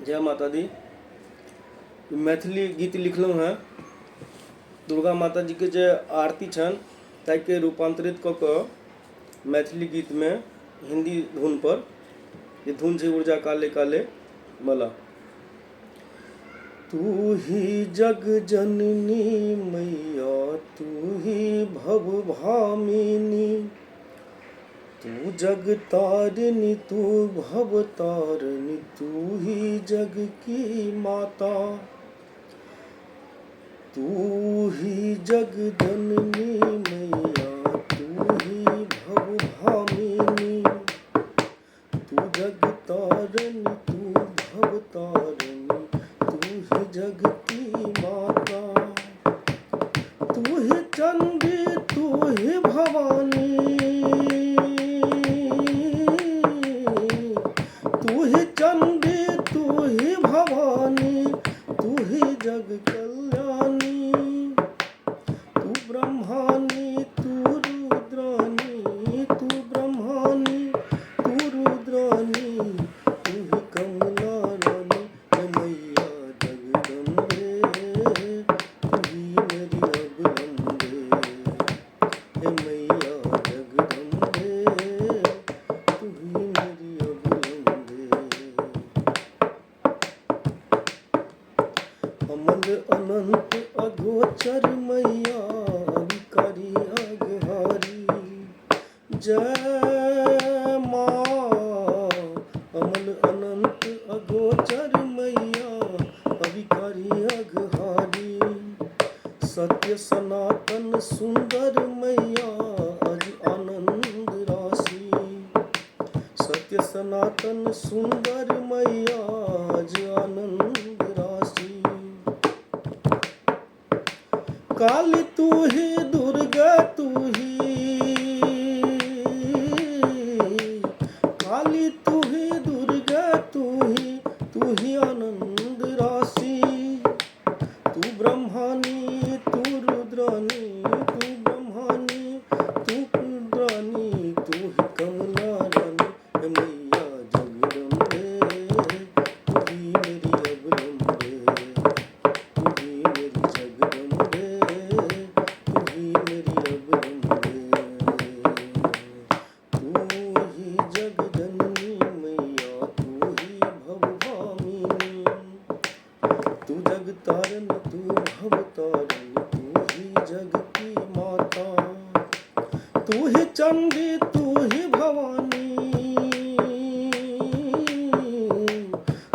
जय माता दी। मैथिली गीत लिखलहुँ हैं। दुर्गा माता जी के जे आरती छनि ताके रूपांतरित कऽ कऽ मैथिली गीत में हिंदी धुन पर, ये धुन छै ऊर्जा काले काले मला। तू ही जग जननी मैया, तू ही भव भामिनी, तू जग तारिणी तू भव तारिणी, तू ही जग की माता। तू ही जग जननी मैया, तू ही भव भामिनी, तू जग तारिणी तू भव तारिणी, तू ही जग की माता। तू ही चंडी तू ही भवानी, तू ही चंडी तू ही भवानी, तू ही जग कल्याणी। तू ब्रह्मानी तू रुद्रानी, तू ब्रह्मानी तू रुद्रानी, तू ही कमला रानी मैया जगदम्बे, तू ही मेरी अवलंबे हे मैया जगदम्बे, तू ही मेरी अवलंबे। अमल अनंत अगोचर मैया, अविकारी अघहारी जय माँ। अमल अनंत अगोचर मैया, अविकारी अघहारी, सत्य सनातन सुंदर मैया, अज आनंद राशि। सत्य सनातन सुंदर मैया, अज आनंद राशि। काली तू ही दुर्गा तू ही, काली तू ही दुर्गा तू ही आनंद राशि। तू ब्रह्मानी तू रुद्रानी, तू ब्रह्मानी तू रुद्रानी, तू ही कमला रानी हे मैया जगदम्बे, तू ही मेरी अवलंबे, तू ही मेरी जगदम्बे, तू ही मेरी अवलंबे। तू ही जग जननी मैया, तू ही भव भामिनी, तू जग तारिणी तू भव तारिणी, तू ही जग की माता। तू ही चंडी तू ही भवानी,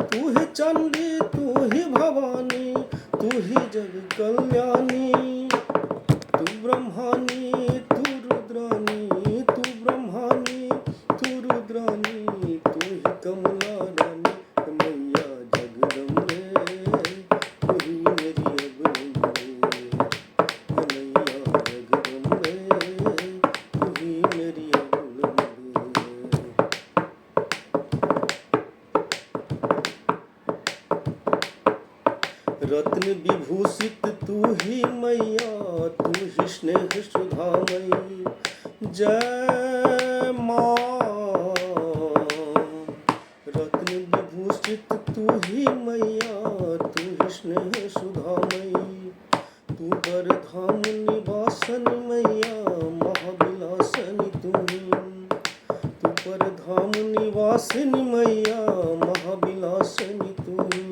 तू ही चंडी तू ही भवानी, तू ही जग कल्याणी। तू ब्रह्मानी तू रुद्रानी, तू ब्रह्मानी तू रुद्रानी, तू ही कमला रानी मैया जगदम्बे, तू ही मेरी अवलंबे मैया जगदम्बे, तू ही मेरी अवलंबे। रत्न विभूषित तू ही मैया, तू ही स्नेह सुधामयी जय माँ। रत्न विभूषित तू ही मैया, तू ही स्नेह सुधामयी, तू बरधाम निवासनी मैया, महाविलासनी तू ही। तू परधाम निवासिनी मैया, महाविलासनी तू ही।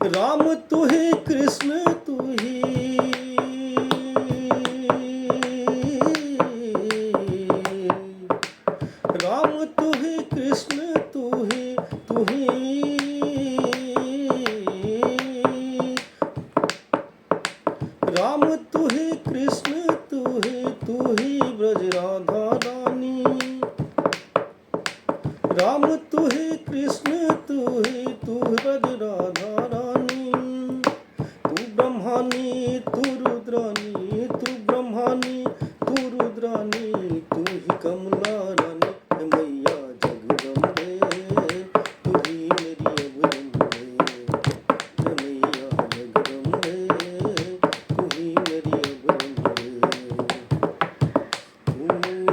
राम तू ही कृष्ण तू ही, राम तू ही कृष्ण तू ही, तू ही। राम तू ही कृष्ण तू ही ब्रज राधा रानी। राम तू ही कृष्ण तू ब्रज राधा रानी। तू ब्रह्मानी तू रुद्रानी, तू ब्रह्मानी तू रुद्रानी, तू ही कमला रानी हे मैया जगदम्बे, तू ही मेरी अवलंबे हे मैया जगदम्बे, तू ही मेरी अवलंबे। तू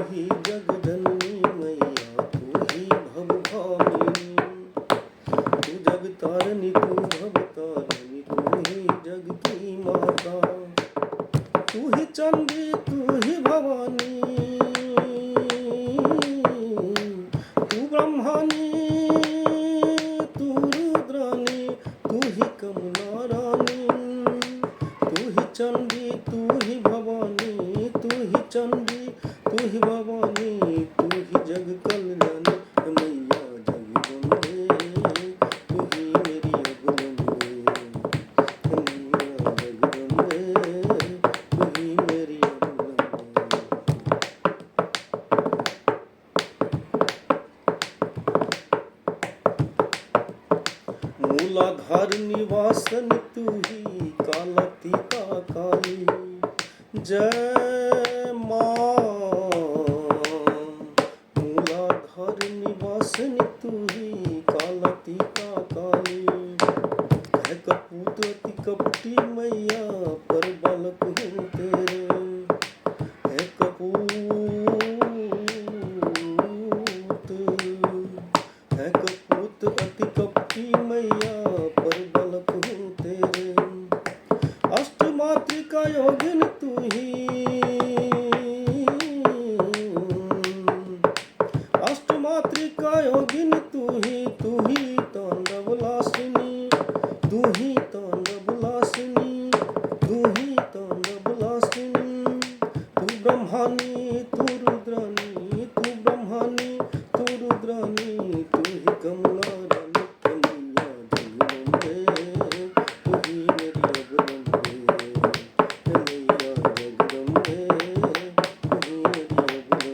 ही जगदम्बे मैया, तू ही भव मूलाधार निवासन तू ही कालातीता काली। जय माँ। मूलाधार निवासन तू ही कालातीता काली। है कपूत अति कपटी मैया पर बालक हूँ तेरे। है कपूत है कपूत अति कपटी मैया पर बालक हूँ तेरे। अष्टमातृका योगिन तू ही। अष्टमातृका योगिन तू ही तांडवलासिनी। तू ही तांडवलासिनी। तू ही तांडवलासिनी। तू ब्रह्मानी तू रुद्रानी। तू ब्रह्मानी तू रुद्रानी। तू ही कमला रानी कन्हैया जगदम्बे। तू ही मेरी अगदम्बे कन्हैया जगदम्बे। तू ही मेरी अगदम्बे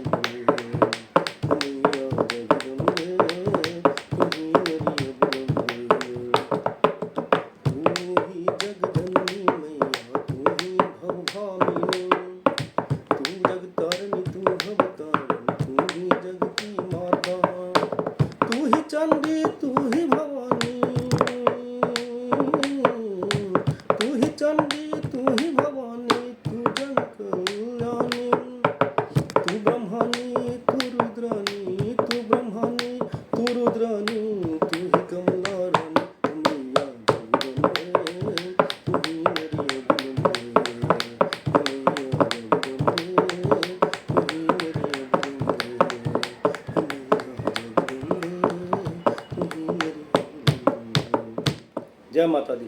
कन्हैया जगदम्बे। तू ही मेरी अगदम्बे। तू ही जगदम्बे मैया तू ही भवभामिनी। तू जगतारिणी तू भवतारिणी तू ही जग की माता। तू ही चंडी तू ही भवानी। तू ही चंडी तू ही भवानी तू जग कल्याणी। तू ब्रह्मानी तू रुद्रानी। तू ब्रह्मानी तू रुद्रानी। तू ही कमला रानी कन्हैया जगदम्बे। तू ही मेरी अगदम्बे कन्हैया जगदम्बे। तू ही मेरी अगदम्बे कन्हैया जगदम्बे। तू ही मेरी अगदम्बे। जय माता दी।